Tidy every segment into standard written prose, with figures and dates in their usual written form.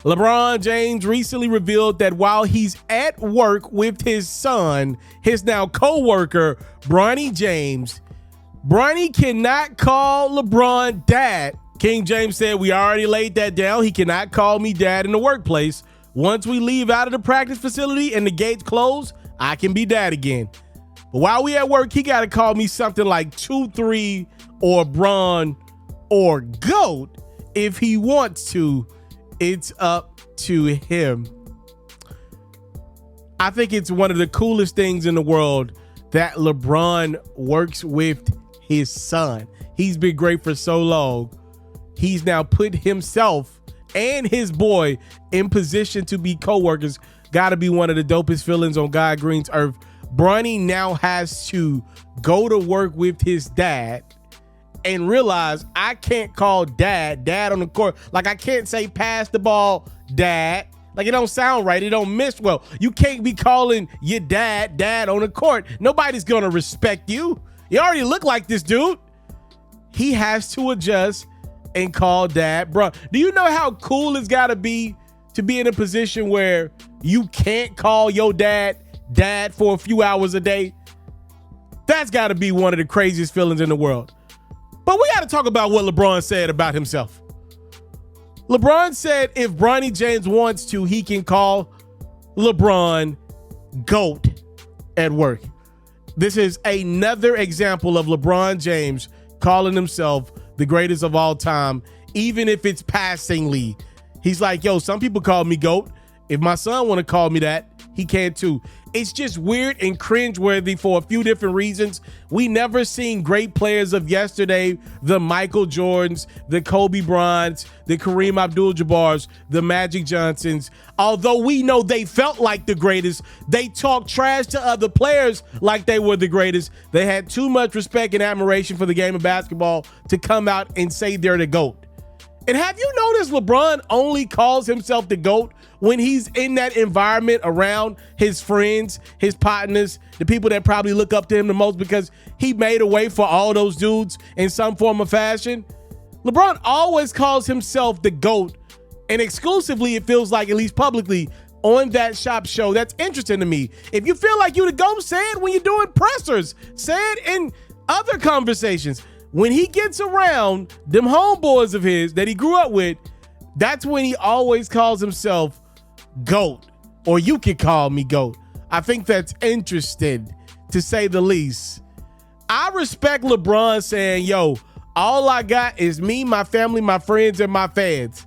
LeBron James recently revealed that while he's at work with his son, his now co-worker, Bronny James, Bronny cannot call LeBron dad. King James said, "We already laid that down. He cannot call me dad in the workplace. Once we leave out of the practice facility and the gates close, I can be dad again. But while we at work, he got to call me something like 2-3 or Bron or GOAT if he wants to. It's up to him." I think it's one of the coolest things in the world that LeBron works with his son. He's been great for so long. He's now put himself and his boy in position to be co-workers. Got to be one of the dopest feelings on God Green's earth. Bronny now has to go to work with his dad and realize I can't call dad on the court. Like, I can't say pass the ball, dad. Like, it don't sound right. It don't miss well. You can't be calling your dad on the court. Nobody's going to respect you. You already look like this dude. He has to adjust and call dad, bro. Do you know how cool it's got to be in a position where you can't call your dad for a few hours a day? That's got to be one of the craziest feelings in the world. But we got to talk about what LeBron said about himself. LeBron said if Bronny James wants to, he can call LeBron GOAT at work. This is another example of LeBron James calling himself the greatest of all time, even if it's passingly. He's like, yo, some people call me GOAT. If my son want to call me that, he can too. It's just weird and cringeworthy for a few different reasons. We never seen great players of yesterday, the Michael Jordans, the Kobe Bryants, the Kareem Abdul-Jabbars, the Magic Johnsons. Although we know they felt like the greatest, they talked trash to other players like they were the greatest. They had too much respect and admiration for the game of basketball to come out and say they're the GOAT. And have you noticed LeBron only calls himself the GOAT when he's in that environment around his friends, his partners, the people that probably look up to him the most because he made a way for all those dudes in some form or fashion? LeBron always calls himself the GOAT, and exclusively, it feels like, at least publicly, on that shop show. That's interesting to me. If you feel like you the GOAT, say it when you're doing pressers. Say it in other conversations. When he gets around them homeboys of his that he grew up with, that's when he always calls himself GOAT, or you could call me GOAT. I think that's interesting, to say the least. I respect LeBron saying, yo, all I got is me, my family, my friends, and my fans.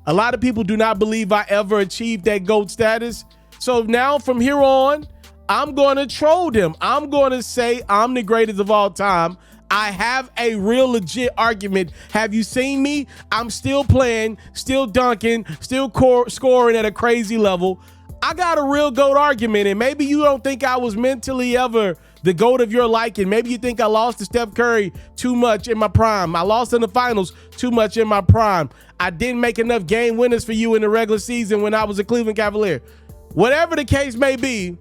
A lot of people do not believe I ever achieved that GOAT status. So now from here on, I'm going to troll them. I'm going to say I'm the greatest of all time. I have a real legit argument. Have you seen me? I'm still playing, still dunking, still scoring at a crazy level. I got a real GOAT argument, and maybe you don't think I was mentally ever the GOAT of your liking. Maybe you think I lost to Steph Curry too much in my prime. I lost in the finals too much in my prime. I didn't make enough game winners for you in the regular season when I was a Cleveland Cavalier. Whatever the case may be,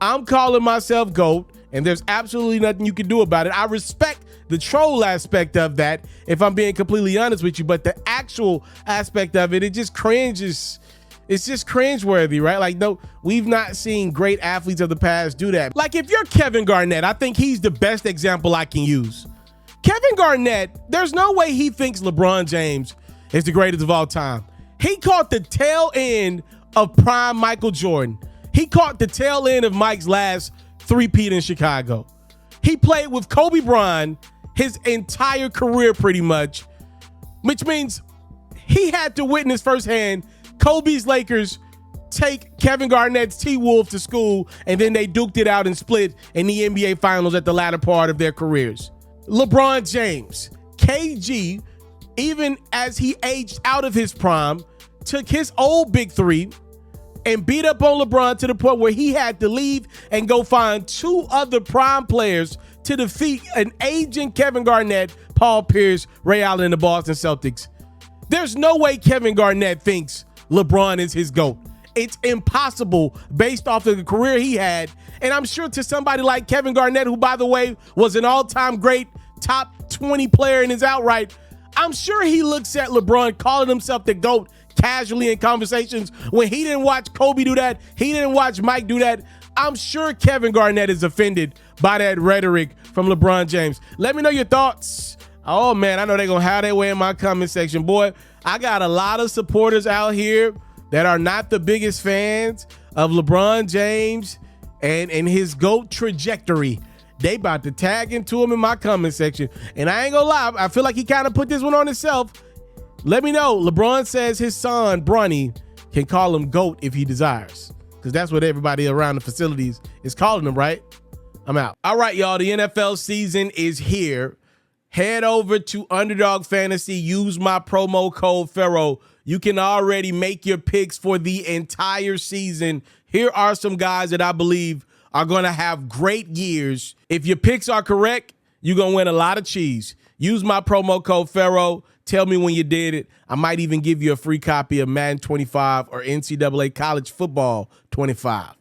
I'm calling myself GOAT. And there's absolutely nothing you can do about it. I respect the troll aspect of that, if I'm being completely honest with you, but the actual aspect of it, it just cringes. It's just cringeworthy, right? Like, no, we've not seen great athletes of the past do that. Like, if you're Kevin Garnett, I think he's the best example I can use. Kevin Garnett, there's no way he thinks LeBron James is the greatest of all time. He caught the tail end of prime Michael Jordan. He caught the tail end of Mike's last three-peat in Chicago. He played with Kobe Bryant his entire career pretty much, which means he had to witness firsthand Kobe's Lakers take Kevin Garnett's T-Wolves to school, and then they duked it out and split in the NBA Finals at the latter part of their careers. LeBron James, KG, even as he aged out of his prime, took his old big three and beat up on LeBron to the point where he had to leave and go find two other prime players to defeat an aging Kevin Garnett, Paul Pierce, Ray Allen, and the Boston Celtics. There's no way Kevin Garnett thinks LeBron is his GOAT. It's impossible based off of the career he had. And I'm sure to somebody like Kevin Garnett, who, by the way, was an all-time great top 20 player in his outright, I'm sure he looks at LeBron calling himself the GOAT, casually in conversations when he didn't watch Kobe do that. He didn't watch Mike do that. I'm sure Kevin Garnett is offended by that rhetoric from LeBron James. Let me know your thoughts. Oh, man, I know they're going to have their way in my comment section. Boy, I got a lot of supporters out here that are not the biggest fans of LeBron James and his GOAT trajectory. They about to tag into him in my comment section. And I ain't gonna lie, I feel like he kind of put this one on himself. Let me know. LeBron says his son, Bronny, can call him GOAT if he desires. Because that's what everybody around the facilities is calling him, right? I'm out. All right, y'all. The NFL season is here. Head over to Underdog Fantasy. Use my promo code FERRO. You can already make your picks for the entire season. Here are some guys that I believe are going to have great years. If your picks are correct, you're going to win a lot of cheese. Use my promo code FERRO. Tell me when you did it. I might even give you a free copy of Madden 25 or NCAA College Football 25.